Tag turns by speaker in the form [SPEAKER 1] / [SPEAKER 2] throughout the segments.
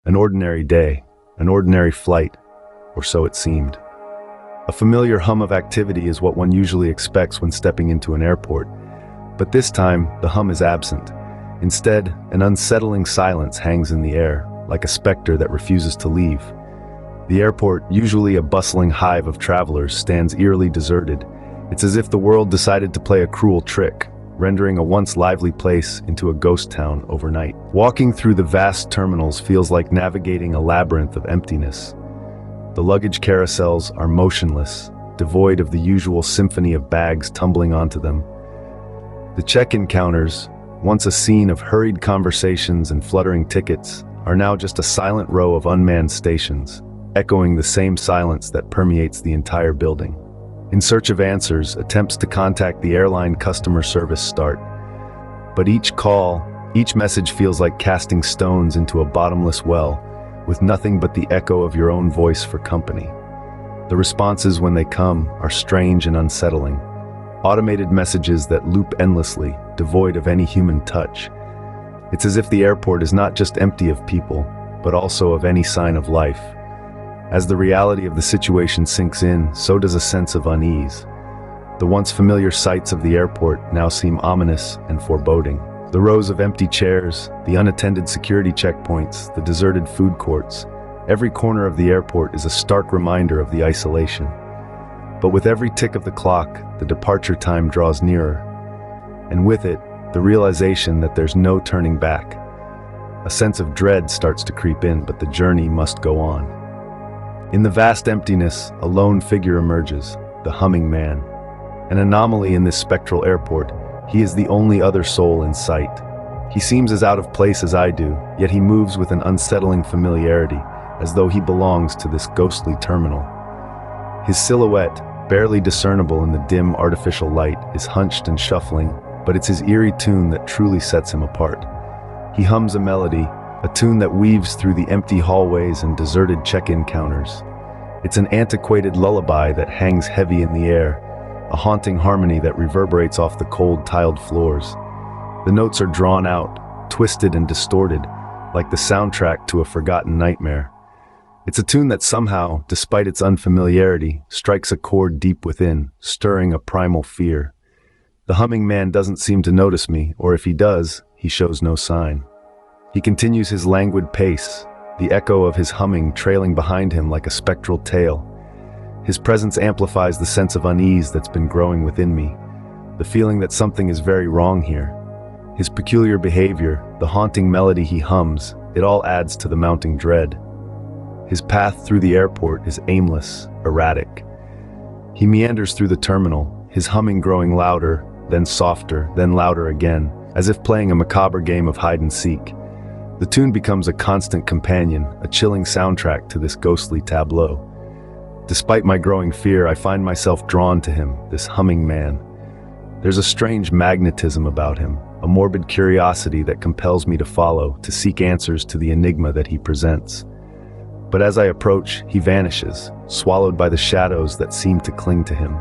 [SPEAKER 1] An ordinary day, an ordinary flight, or so it seemed. A familiar hum of activity is what one usually expects when stepping into an airport, but this time the hum is absent. Instead, an unsettling silence hangs in the air, like a specter that refuses to leave. The airport, usually a bustling hive of travelers, stands eerily deserted. It's as if the world decided to play a cruel trick, rendering a once lively place into a ghost town overnight. Walking through the vast terminals feels like navigating a labyrinth of emptiness. The luggage carousels are motionless, devoid of the usual symphony of bags tumbling onto them. The check-in counters, once a scene of hurried conversations and fluttering tickets, are now just a silent row of unmanned stations, echoing the same silence that permeates the entire building. In search of answers, attempts to contact the airline customer service start. But each call, each message feels like casting stones into a bottomless well, with nothing but the echo of your own voice for company. The responses, when they come, are strange and unsettling. Automated messages that loop endlessly, devoid of any human touch. It's as if the airport is not just empty of people, but also of any sign of life. As the reality of the situation sinks in, so does a sense of unease. The once familiar sights of the airport now seem ominous and foreboding. The rows of empty chairs, the unattended security checkpoints, the deserted food courts. Every corner of the airport is a stark reminder of the isolation. But with every tick of the clock, the departure time draws nearer. And with it, the realization that there's no turning back. A sense of dread starts to creep in, but the journey must go on. In the vast emptiness, a lone figure emerges, the humming man. An anomaly in this spectral airport, he is the only other soul in sight. He seems as out of place as I do, yet he moves with an unsettling familiarity, as though he belongs to this ghostly terminal. His silhouette, barely discernible in the dim artificial light, is hunched and shuffling, but it's his eerie tune that truly sets him apart. He hums a melody, a tune that weaves through the empty hallways and deserted check-in counters. It's an antiquated lullaby that hangs heavy in the air, a haunting harmony that reverberates off the cold, tiled floors. The notes are drawn out, twisted and distorted, like the soundtrack to a forgotten nightmare. It's a tune that somehow, despite its unfamiliarity, strikes a chord deep within, stirring a primal fear. The humming man doesn't seem to notice me, or if he does, he shows no sign. He continues his languid pace, the echo of his humming trailing behind him like a spectral tale. His presence amplifies the sense of unease that's been growing within me, the feeling that something is very wrong here. His peculiar behavior, the haunting melody he hums, it all adds to the mounting dread. His path through the airport is aimless, erratic. He meanders through the terminal, his humming growing louder, then softer, then louder again, as if playing a macabre game of hide and seek. The tune becomes a constant companion, a chilling soundtrack to this ghostly tableau. Despite my growing fear, I find myself drawn to him, this humming man. There's a strange magnetism about him, a morbid curiosity that compels me to follow, to seek answers to the enigma that he presents. But as I approach, he vanishes, swallowed by the shadows that seem to cling to him.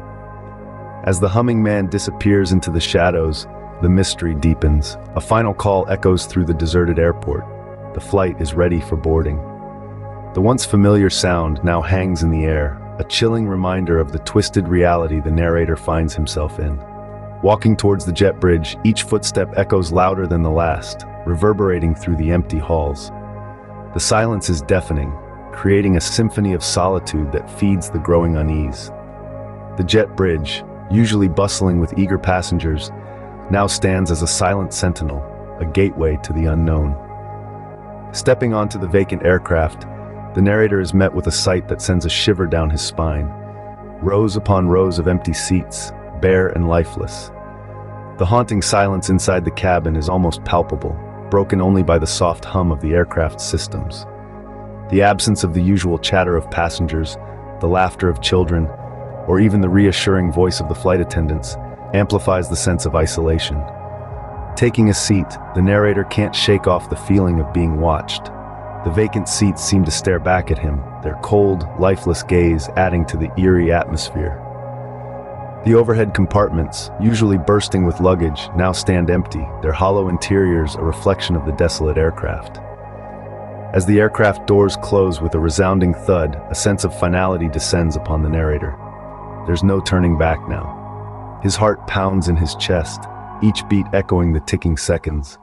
[SPEAKER 1] As the humming man disappears into the shadows, the mystery deepens. A final call echoes through the deserted airport. The flight is ready for boarding. The once familiar sound now hangs in the air, a chilling reminder of the twisted reality the narrator finds himself in. Walking towards the jet bridge, each footstep echoes louder than the last, reverberating through the empty halls. The silence is deafening, creating a symphony of solitude that feeds the growing unease. The jet bridge, usually bustling with eager passengers, now stands as a silent sentinel, a gateway to the unknown. Stepping onto the vacant aircraft, the narrator is met with a sight that sends a shiver down his spine. Rows upon rows of empty seats, bare and lifeless. The haunting silence inside the cabin is almost palpable, broken only by the soft hum of the aircraft's systems. The absence of the usual chatter of passengers, the laughter of children, or even the reassuring voice of the flight attendants, amplifies the sense of isolation. Taking a seat, the narrator can't shake off the feeling of being watched. The vacant seats seem to stare back at him, their cold, lifeless gaze adding to the eerie atmosphere. The overhead compartments, usually bursting with luggage, now stand empty, their hollow interiors a reflection of the desolate aircraft. As the aircraft doors close with a resounding thud, a sense of finality descends upon the narrator. There's no turning back now. His heart pounds in his chest, each beat echoing the ticking seconds.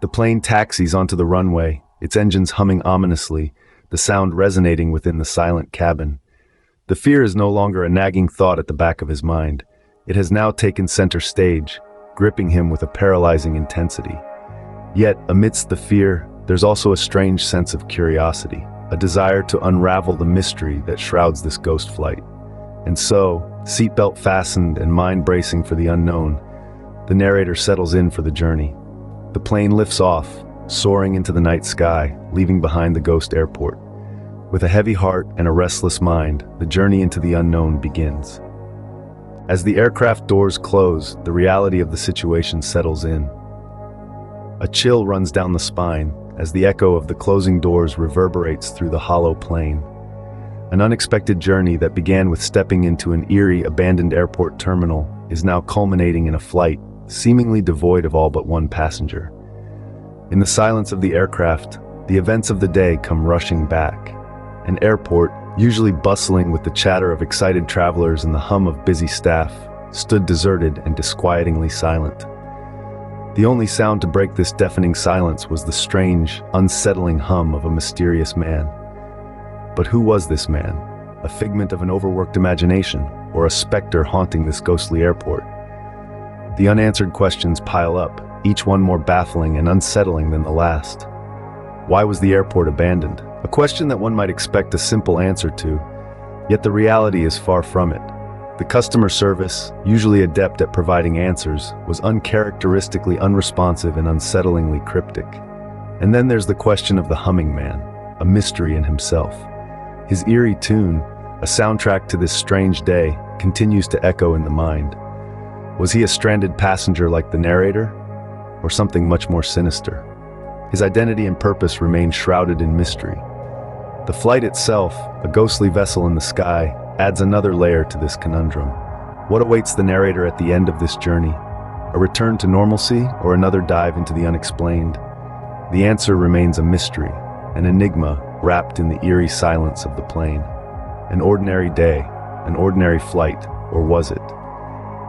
[SPEAKER 1] The plane taxis onto the runway, its engines humming ominously, the sound resonating within the silent cabin. The fear is no longer a nagging thought at the back of his mind. It has now taken center stage, gripping him with a paralyzing intensity. Yet, amidst the fear, there's also a strange sense of curiosity, a desire to unravel the mystery that shrouds this ghost flight. And so, seatbelt fastened and mind bracing for the unknown, the narrator settles in for the journey. The plane lifts off, soaring into the night sky, leaving behind the ghost airport. With a heavy heart and a restless mind, the journey into the unknown begins. As the aircraft doors close, the reality of the situation settles in. A chill runs down the spine as the echo of the closing doors reverberates through the hollow plane. An unexpected journey that began with stepping into an eerie, abandoned airport terminal is now culminating in a flight seemingly devoid of all but one passenger. In the silence of the aircraft, the events of the day come rushing back. An airport, usually bustling with the chatter of excited travelers and the hum of busy staff, stood deserted and disquietingly silent. The only sound to break this deafening silence was the strange, unsettling hum of a mysterious man. But who was this man? A figment of an overworked imagination, or a specter haunting this ghostly airport? The unanswered questions pile up, each one more baffling and unsettling than the last. Why was the airport abandoned? A question that one might expect a simple answer to, yet the reality is far from it. The customer service, usually adept at providing answers, was uncharacteristically unresponsive and unsettlingly cryptic. And then there's the question of the humming man, a mystery in himself. His eerie tune, a soundtrack to this strange day, continues to echo in the mind. Was he a stranded passenger like the narrator, or something much more sinister? His identity and purpose remain shrouded in mystery. The flight itself, a ghostly vessel in the sky, adds another layer to this conundrum. What awaits the narrator at the end of this journey? A return to normalcy or another dive into the unexplained? The answer remains a mystery, an enigma wrapped in the eerie silence of the plane. An ordinary day, an ordinary flight, or was it?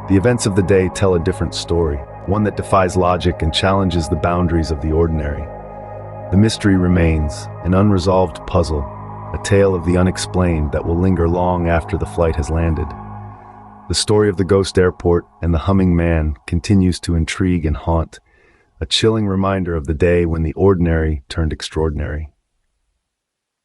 [SPEAKER 1] The events of the day tell a different story, one that defies logic and challenges the boundaries of the ordinary. The mystery remains, an unresolved puzzle, a tale of the unexplained that will linger long after the flight has landed. The story of the ghost airport and the humming man continues to intrigue and haunt, a chilling reminder of the day when the ordinary turned extraordinary.